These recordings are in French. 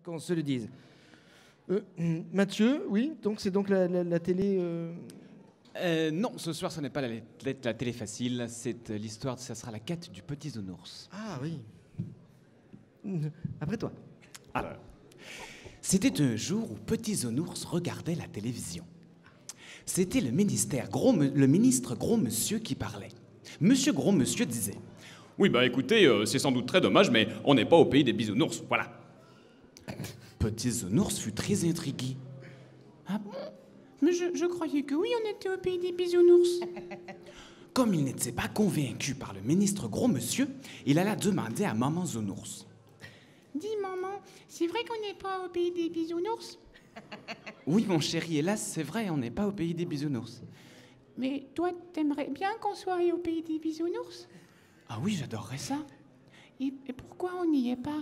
qu'on se le dise. Mathieu, oui, donc c'est donc la télé... Non, ce soir, ce n'est pas la télé facile. C'est l'histoire, ça sera la quête du petit Zoonours. Ah oui. Après toi. Alors, c'était un jour où petit Zoonours regardait la télévision. C'était le ministre Gros Monsieur qui parlait. Monsieur Gros Monsieur disait: Oui, bah écoutez, c'est sans doute très dommage, mais on n'est pas au pays des bisounours, voilà. Petit Zoonours fut très intrigué. Ah bon? Mais je croyais que oui, on était au pays des bisounours. Comme il n'était pas convaincu par le ministre Gros Monsieur, il alla demander à Maman Zoonours. Dis, maman, c'est vrai qu'on n'est pas au pays des bisounours? Oui, mon chéri, hélas, c'est vrai, on n'est pas au pays des bisounours. Mais toi, t'aimerais bien qu'on soit au pays des bisounours? Ah oui, j'adorerais ça. Et pourquoi on n'y est pas?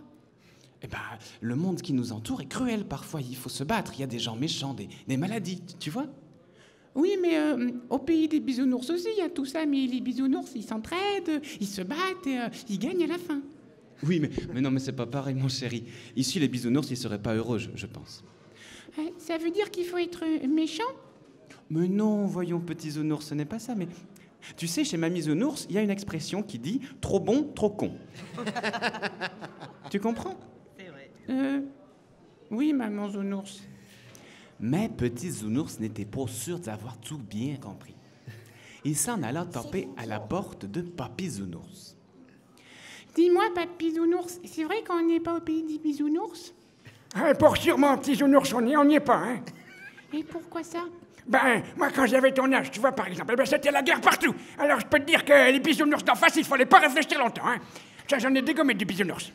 Eh ben, le monde qui nous entoure est cruel parfois, il faut se battre, il y a des gens méchants, des maladies, tu vois? Oui, mais au pays des bisounours aussi, il y a tout ça, mais les bisounours, ils s'entraident, ils se battent et ils gagnent à la fin. Oui, mais non, mais c'est pas pareil, mon chéri. Ici, les bisounours, ils seraient pas heureux, je pense. Ça veut dire qu'il faut être méchant? Mais non, voyons, petit Zoonours, ce n'est pas ça, mais... Tu sais, chez Mamie Zoonours, il y a une expression qui dit « trop bon, trop con ». Tu comprends? C'est vrai. Oui, maman Zoonours. Mais petit Zoonours n'était pas sûr d'avoir tout bien compris. Il s'en alla taper à la porte de Papy Zoonours. Dis-moi, Papy Zoonours, c'est vrai qu'on n'est pas au pays des bisounours? Pour sûrement, petit Zoonours, on n'y est pas, hein. Et pourquoi ça? Ben, moi, quand j'avais ton âge, tu vois, par exemple, ben, c'était la guerre partout. Alors, je peux te dire que les bisounours d'en face, il fallait pas réfléchir longtemps, hein. Ça, j'en ai dégommé du bisounours.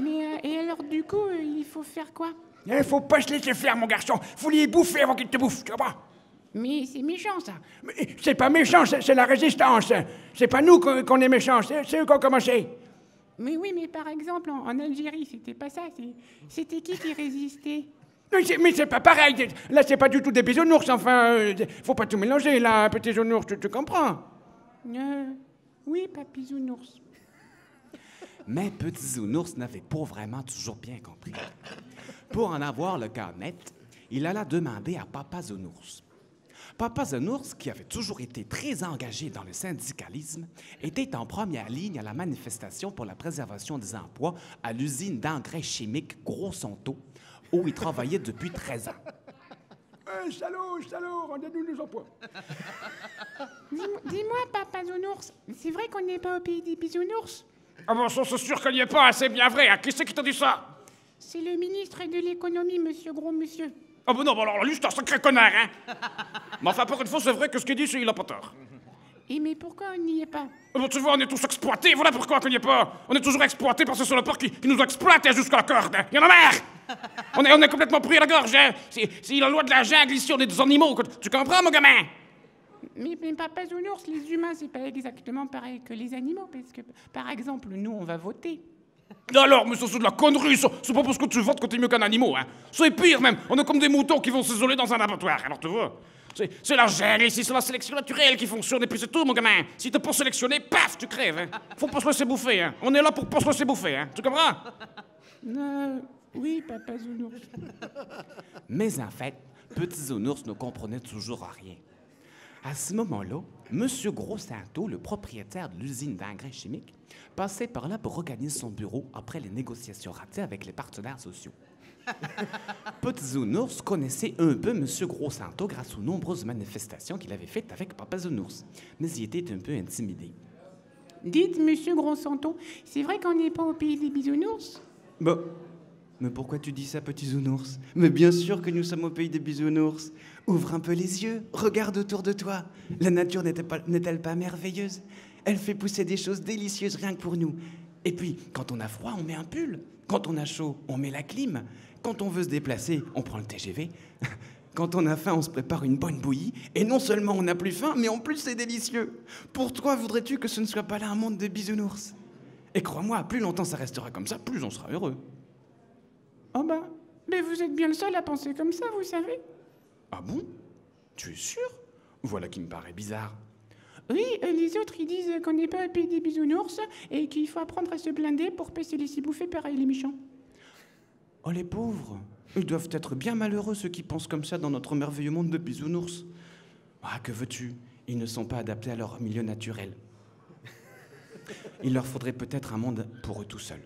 Mais, et alors, du coup, il faut faire quoi? Il faut pas se laisser faire, mon garçon. Faut les bouffer avant qu'ils te bouffent, tu vois. Mais c'est méchant, ça. Mais c'est pas méchant, c'est la résistance. C'est pas nous qu'on est méchants, c'est eux qui ont commencé. Mais oui, mais par exemple, en Algérie, c'était pas ça. C'était qui résistait? Mais c'est pas pareil. Là, c'est pas du tout des bisounours, enfin. Faut pas tout mélanger, là, petit Zoonours, tu comprends? Oui, Papy Zoonours. Mais petit Zoonours n'avait pas vraiment toujours bien compris. Pour en avoir le cœur net, il alla demander à Papa Zoonours. Papa Zoonours, qui avait toujours été très engagé dans le syndicalisme, était en première ligne à la manifestation pour la préservation des emplois à l'usine d'engrais chimiques Gros Sonto, où il travaillait depuis 13 ans. Salaud, rendez-nous nos emplois. Dis-moi, Papa Zoonours, c'est vrai qu'on n'est pas au pays des bisounours? Ah bon, ça, c'est sûr qu'il n'y est pas, c'est bien vrai. Qui c'est qui t'a dit ça? C'est le ministre de l'économie, monsieur Gros Monsieur. Ah bon non, bah alors lui, c'est un sacré connard, hein. Mais enfin, pour une fois, c'est vrai que ce qu'il dit, il a pas tort. Et mais pourquoi on n'y est pas? Bon, tu vois, on est tous exploités, voilà pourquoi on n'y est pas. On est toujours exploités par ce salopard qui nous exploite jusqu'à la corde. Il y en a marre. On est complètement pris à la gorge, hein. C'est la loi de la jungle, ici, on est des animaux. Tu comprends, mon gamin? Mais Papa Zoonours, les humains, c'est pas exactement pareil que les animaux, parce que, par exemple, nous, on va voter. Alors, mais ça, c'est de la connerie, ça. C'est pas parce que tu votes que t'es mieux qu'un animal, hein. C'est pire, même. On est comme des moutons qui vont s'isoler dans un abattoir, alors tu vois. C'est la gêne ici, c'est la sélection naturelle qui fonctionne, et puis c'est tout, mon gamin. Si t'es pas sélectionné, paf, tu crèves, hein. Faut pas se laisser bouffer, hein. On est là pour pas se laisser bouffer, hein. Tu comprends? Oui, Papa Zoonours. Mais en fait, petit Zoonours ne comprenait toujours rien. À ce moment-là, M. Gros Santo, le propriétaire de l'usine d'engrais chimiques, passait par là pour organiser son bureau après les négociations ratées avec les partenaires sociaux. Petit Zoonours connaissait un peu M. Gros Santo grâce aux nombreuses manifestations qu'il avait faites avec Papa Zoonours, mais il était un peu intimidé. Dites, monsieur Gros Santo, c'est vrai qu'on n'est pas au pays des bisounours? Bah, mais pourquoi tu dis ça, petit Zoonours? Mais bien sûr que nous sommes au pays des bisounours. Ouvre un peu les yeux, regarde autour de toi. La nature n'est-elle pas merveilleuse? Elle fait pousser des choses délicieuses rien que pour nous. Et puis, quand on a froid, on met un pull. Quand on a chaud, on met la clim. Quand on veut se déplacer, on prend le TGV. Quand on a faim, on se prépare une bonne bouillie. Et non seulement on n'a plus faim, mais en plus c'est délicieux. Pourquoi voudrais-tu que ce ne soit pas là un monde de bisounours? Et crois-moi, plus longtemps ça restera comme ça, plus on sera heureux. Oh bah, mais vous êtes bien le seul à penser comme ça, vous savez. Ah bon? Tu es sûr? Voilà qui me paraît bizarre. Oui, les autres, ils disent qu'on n'est pas au pays des bisounours et qu'il faut apprendre à se blinder pour pas se laisser bouffer par les méchants. Oh, les pauvres. Ils doivent être bien malheureux, ceux qui pensent comme ça dans notre merveilleux monde de bisounours. Ah, que veux-tu? Ils ne sont pas adaptés à leur milieu naturel. Il leur faudrait peut-être un monde pour eux tout seuls.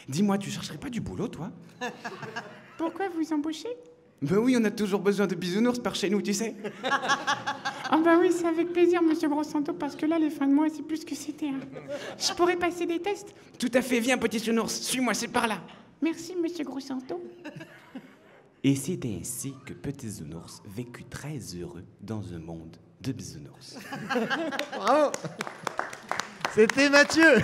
Dis-moi, tu chercherais pas du boulot, toi? Pourquoi vous embauchez? Ben oui, on a toujours besoin de bisounours par chez nous, tu sais. Ah bah oui, c'est avec plaisir, monsieur Grossanto, parce que là, les fins de mois, c'est plus ce que c'était. Hein. Je pourrais passer des tests? Tout à fait, viens, petit bisounours, suis-moi, c'est par là. Merci, monsieur Grossanto. Et c'était ainsi que Petit Bisounours vécut très heureux dans un monde de bisounours. Bravo. C'était Mathieu.